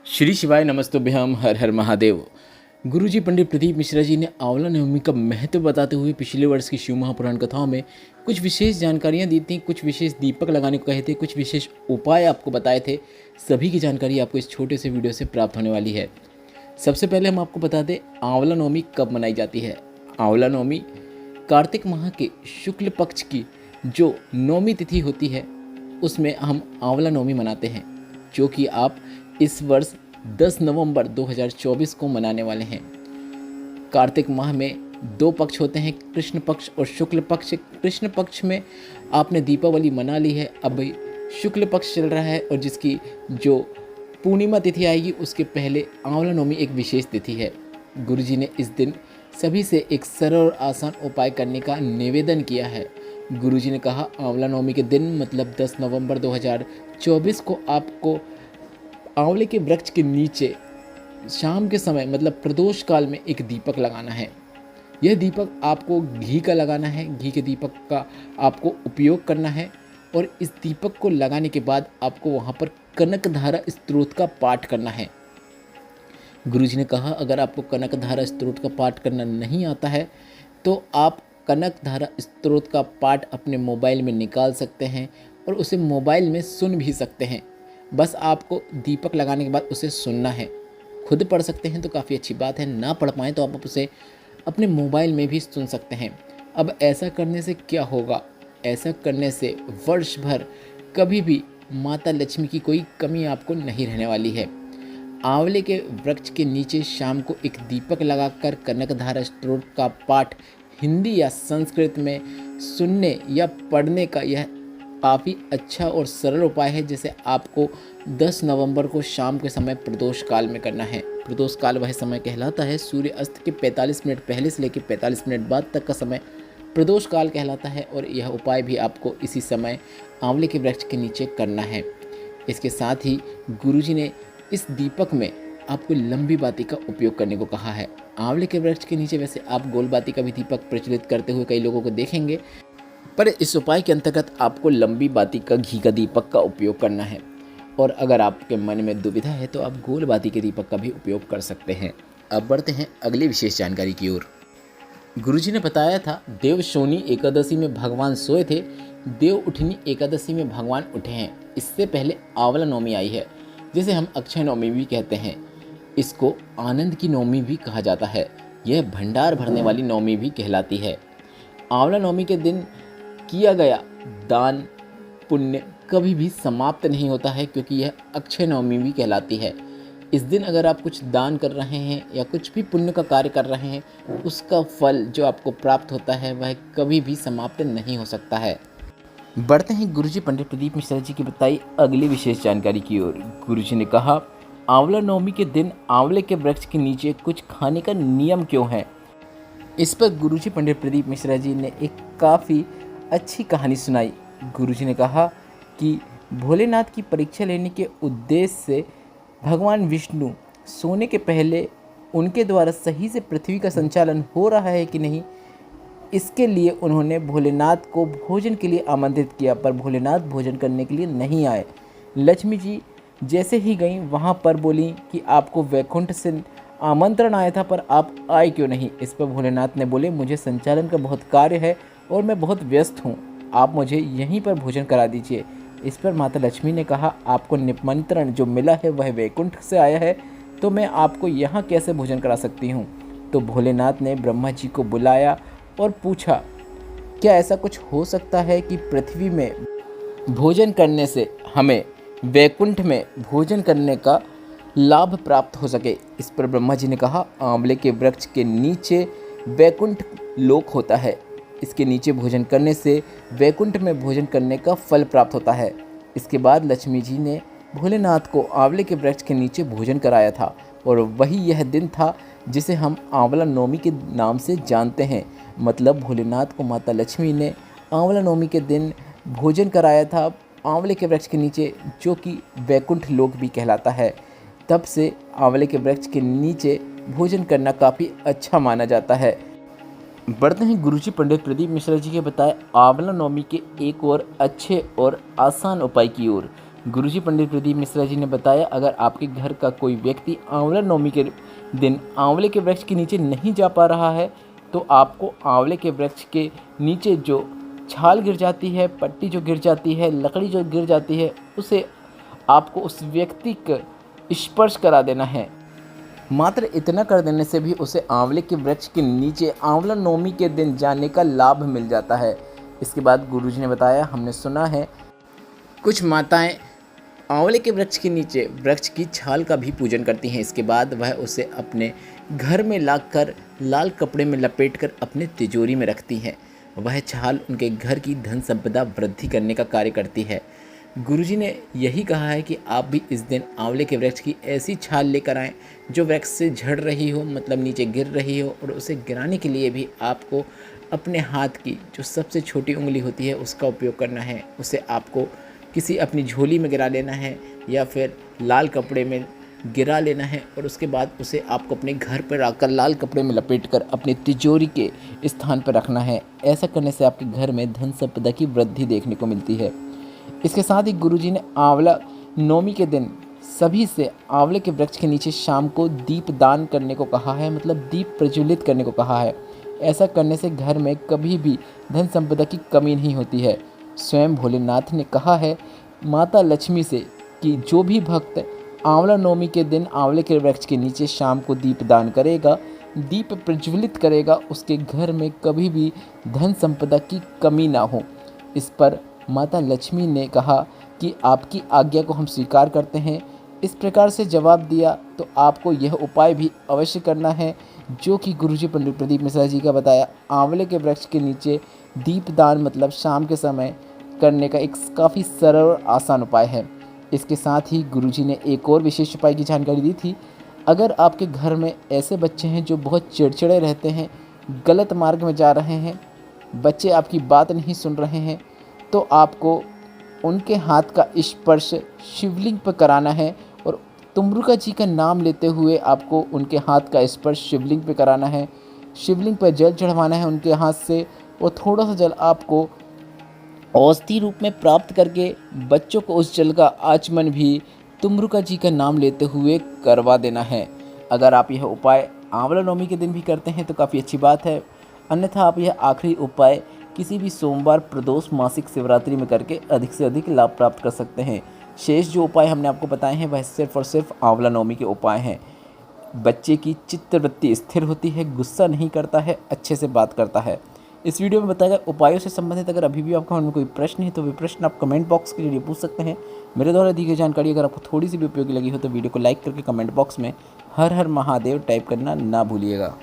श्री शिवाय नमस्तुभ्यम हर हर महादेव। गुरुजी पंडित प्रदीप मिश्रा जी ने आंवला नवमी का महत्व बताते हुए पिछले वर्ष की शिव महापुराण कथाओं में कुछ विशेष जानकारियां दी थी, कुछ विशेष दीपक लगाने को कहे थे, कुछ विशेष उपाय आपको बताए थे। सभी की जानकारी आपको इस छोटे से वीडियो से प्राप्त होने वाली है। सबसे पहले हम आपको बता दें आंवला नवमी कब मनाई जाती है। आंवला नवमी कार्तिक माह के शुक्ल पक्ष की जो नवमी तिथि होती है उसमें हम आंवला नवमी मनाते हैं, जो कि आप इस वर्ष 10 नवंबर 2024 को मनाने वाले हैं। कार्तिक माह में दो पक्ष होते हैं, कृष्ण पक्ष और शुक्ल पक्ष। कृष्ण पक्ष में आपने दीपावली मना ली है, अब शुक्ल पक्ष चल रहा है और जिसकी जो पूर्णिमा तिथि आएगी उसके पहले आंवला नवमी एक विशेष तिथि है। गुरुजी ने इस दिन सभी से एक सरल और आसान उपाय करने का निवेदन किया है। गुरुजी ने कहा आंवला नवमी के दिन मतलब 10 नवंबर 2024 को आपको आंवले के वृक्ष के नीचे शाम के समय मतलब प्रदोष काल में एक दीपक लगाना है। यह दीपक आपको घी का लगाना है, घी के दीपक का आपको उपयोग करना है और इस दीपक को लगाने के बाद आपको वहाँ पर कनकधारा स्तोत्र का पाठ करना है। गुरुजी ने कहा अगर आपको कनकधारा स्तोत्र का पाठ करना नहीं आता है तो आप कनकधारा स्तोत्र का पाठ अपने मोबाइल में निकाल सकते हैं और उसे मोबाइल में सुन भी सकते हैं। बस आपको दीपक लगाने के बाद उसे सुनना है। खुद पढ़ सकते हैं तो काफ़ी अच्छी बात है, ना पढ़ पाएँ तो आप उसे अपने मोबाइल में भी सुन सकते हैं। अब ऐसा करने से क्या होगा? ऐसा करने से वर्ष भर कभी भी माता लक्ष्मी की कोई कमी आपको नहीं रहने वाली है। आंवले के वृक्ष के नीचे शाम को एक दीपक लगाकर कनकधारा स्तोत्र का पाठ हिंदी या संस्कृत में सुनने या पढ़ने का यह काफ़ी अच्छा और सरल उपाय है, जिसे आपको 10 नवंबर को शाम के समय प्रदोष काल में करना है। प्रदोष काल वह समय कहलाता है सूर्य अस्त के 45 मिनट पहले से लेकर 45 मिनट बाद तक का समय प्रदोष काल कहलाता है और यह उपाय भी आपको इसी समय आंवले के वृक्ष के नीचे करना है। इसके साथ ही गुरुजी ने इस दीपक में आपको लंबी बाती का उपयोग करने को कहा है। आंवले के वृक्ष के नीचे वैसे आप गोल बाती का भी दीपक प्रज्वलित करते हुए कई लोगों को देखेंगे, पर इस उपाय के अंतर्गत आपको लंबी बाती का घी का दीपक का उपयोग करना है। और अगर आपके मन में दुविधा है तो आप गोल बाती के दीपक का भी उपयोग कर सकते हैं। अब बढ़ते हैं अगली विशेष जानकारी की ओर। गुरुजी ने बताया था देवशोनी एकादशी में भगवान सोए थे, देव उठनी एकादशी में भगवान उठे हैं। इससे पहले आंवला नवमी आई है, जिसे हम अक्षय नवमी भी कहते हैं। इसको आनंद की नवमी भी कहा जाता है। यह भंडार भरने वाली नवमी भी कहलाती है। आंवला नवमी के दिन किया गया दान पुण्य कभी भी समाप्त नहीं होता है, क्योंकि यह अक्षय नवमी भी कहलाती है। इस दिन अगर आप कुछ दान कर रहे हैं या कुछ भी पुण्य का कार्य कर रहे हैं, उसका फल जो आपको प्राप्त होता है वह कभी भी समाप्त नहीं हो सकता है। बढ़ते हैं गुरुजी पंडित प्रदीप मिश्रा जी की बताई अगली विशेष जानकारी की ओर। गुरुजी ने कहा आंवला नवमी के दिन आंवले के वृक्ष के नीचे कुछ खाने का नियम क्यों है। इस पर गुरुजी पंडित प्रदीप मिश्रा जी ने एक काफ़ी अच्छी कहानी सुनाई। गुरुजी ने कहा कि भोलेनाथ की परीक्षा लेने के उद्देश्य से भगवान विष्णु सोने के पहले उनके द्वारा सही से पृथ्वी का संचालन हो रहा है कि नहीं, इसके लिए उन्होंने भोलेनाथ को भोजन के लिए आमंत्रित किया, पर भोलेनाथ भोजन करने के लिए नहीं आए। लक्ष्मी जी जैसे ही गईं वहाँ पर बोली कि आपको वैकुंठ से आमंत्रण आया था पर आप आए क्यों नहीं। इस पर भोलेनाथ ने बोले मुझे संचालन का बहुत कार्य है और मैं बहुत व्यस्त हूँ, आप मुझे यहीं पर भोजन करा दीजिए। इस पर माता लक्ष्मी ने कहा आपको निमंत्रण जो मिला है वह वैकुंठ से आया है, तो मैं आपको यहाँ कैसे भोजन करा सकती हूँ। तो भोलेनाथ ने ब्रह्मा जी को बुलाया और पूछा क्या ऐसा कुछ हो सकता है कि पृथ्वी में भोजन करने से हमें वैकुंठ में भोजन करने का लाभ प्राप्त हो सके। इस पर ब्रह्मा जी ने कहा आंवले के वृक्ष के नीचे वैकुंठ लोक होता है, इसके नीचे भोजन करने से वैकुंठ में भोजन करने का फल प्राप्त होता है। इसके बाद लक्ष्मी जी ने भोलेनाथ को आंवले के वृक्ष के नीचे भोजन कराया था और वही यह दिन था जिसे हम आंवला नवमी के नाम से जानते हैं। मतलब भोलेनाथ को माता लक्ष्मी ने आंवला नवमी के दिन भोजन कराया था आंवले के वृक्ष के नीचे, जो कि वैकुंठ लोक भी कहलाता है। तब से आंवले के वृक्ष के नीचे भोजन करना काफ़ी अच्छा माना जाता है। बढ़ते हैं गुरुजी पंडित प्रदीप मिश्रा जी के बताए आंवला नवमी के एक और अच्छे और आसान उपाय की ओर। गुरुजी पंडित प्रदीप मिश्रा जी ने बताया, अगर आपके घर का कोई व्यक्ति आंवला नवमी के दिन आंवले के वृक्ष के नीचे नहीं जा पा रहा है तो आपको आंवले के वृक्ष के नीचे जो छाल गिर जाती है, पत्ती जो गिर जाती है, लकड़ी जो गिर जाती है, उसे आपको उस व्यक्ति का स्पर्श करा देना है। मात्र इतना कर देने से भी उसे आंवले के वृक्ष के नीचे आंवला नवमी के दिन जाने का लाभ मिल जाता है। इसके बाद गुरुजी ने बताया, हमने सुना है कुछ माताएं आंवले के वृक्ष के नीचे वृक्ष की छाल का भी पूजन करती हैं। इसके बाद वह उसे अपने घर में लाकर लाल कपड़े में लपेटकर अपने तिजोरी में रखती हैं। वह छाल उनके घर की धन संपदा वृद्धि करने का कार्य करती है। गुरुजी ने यही कहा है कि आप भी इस दिन आंवले के वृक्ष की ऐसी छाल लेकर आएँ जो वृक्ष से झड़ रही हो, मतलब नीचे गिर रही हो, और उसे गिराने के लिए भी आपको अपने हाथ की जो सबसे छोटी उंगली होती है उसका उपयोग करना है। उसे आपको किसी अपनी झोली में गिरा लेना है या फिर लाल कपड़े में गिरा लेना है, और उसके बाद उसे आपको अपने घर पर आकर लाल कपड़े में लपेटकर अपनी तिजोरी के स्थान पर रखना है। ऐसा करने से आपके घर में धन संपदा की वृद्धि देखने को मिलती है। इसके साथ ही गुरुजी ने आंवला नवमी के दिन सभी से आंवले के वृक्ष के नीचे शाम को दीप दान करने को कहा है, मतलब दीप प्रज्वलित करने को कहा है। ऐसा करने से घर में कभी भी धन संपदा की कमी नहीं होती है। स्वयं भोलेनाथ ने कहा है माता लक्ष्मी से कि जो भी भक्त आंवला नवमी के दिन आंवले के वृक्ष के नीचे शाम को दीप दान करेगा, दीप प्रज्वलित करेगा, उसके घर में कभी भी धन संपदा की कमी ना हो। इस पर माता लक्ष्मी ने कहा कि आपकी आज्ञा को हम स्वीकार करते हैं। इस प्रकार से जवाब दिया तो आपको यह उपाय भी अवश्य करना है जो कि गुरुजी पंडित प्रदीप मिश्रा जी का बताया आंवले के वृक्ष के नीचे दीपदान, मतलब शाम के समय करने का एक काफ़ी सरल और आसान उपाय है। इसके साथ ही गुरुजी ने एक और विशेष उपाय की जानकारी दी थी। अगर आपके घर में ऐसे बच्चे हैं जो बहुत चिड़चिड़े रहते हैं, गलत मार्ग में जा रहे हैं, बच्चे आपकी बात नहीं सुन रहे हैं, तो आपको उनके हाथ का स्पर्श शिवलिंग पर कराना है और तुमरुका जी का नाम लेते हुए आपको उनके हाथ का स्पर्श शिवलिंग पे कराना है। शिवलिंग पर जल चढ़वाना है उनके हाथ से, और थोड़ा सा जल आपको औषधि रूप में प्राप्त करके बच्चों को उस जल का आचमन भी तुमरुका जी का नाम लेते हुए करवा देना है। अगर आप यह उपाय आंवला नवमी के दिन भी करते हैं तो काफ़ी अच्छी बात है, अन्यथा आप यह आखिरी उपाय किसी भी सोमवार, प्रदोष, मासिक शिवरात्रि में करके अधिक से अधिक लाभ प्राप्त कर सकते हैं। शेष जो उपाय हमने आपको बताए हैं वह सिर्फ और सिर्फ आंवला नवमी के उपाय हैं। बच्चे की चित्तवृत्ति स्थिर होती है, गुस्सा नहीं करता है, अच्छे से बात करता है। इस वीडियो में बताया गया उपायों से संबंधित अगर अभी भी आपके मन में कोई प्रश्न है तो वे प्रश्न आप कमेंट बॉक्स के जरिए पूछ सकते हैं। मेरे द्वारा दी गई जानकारी अगर आपको थोड़ी सी भी उपयोगी लगी हो तो वीडियो को लाइक करके कमेंट बॉक्स में हर हर महादेव टाइप करना ना भूलिएगा।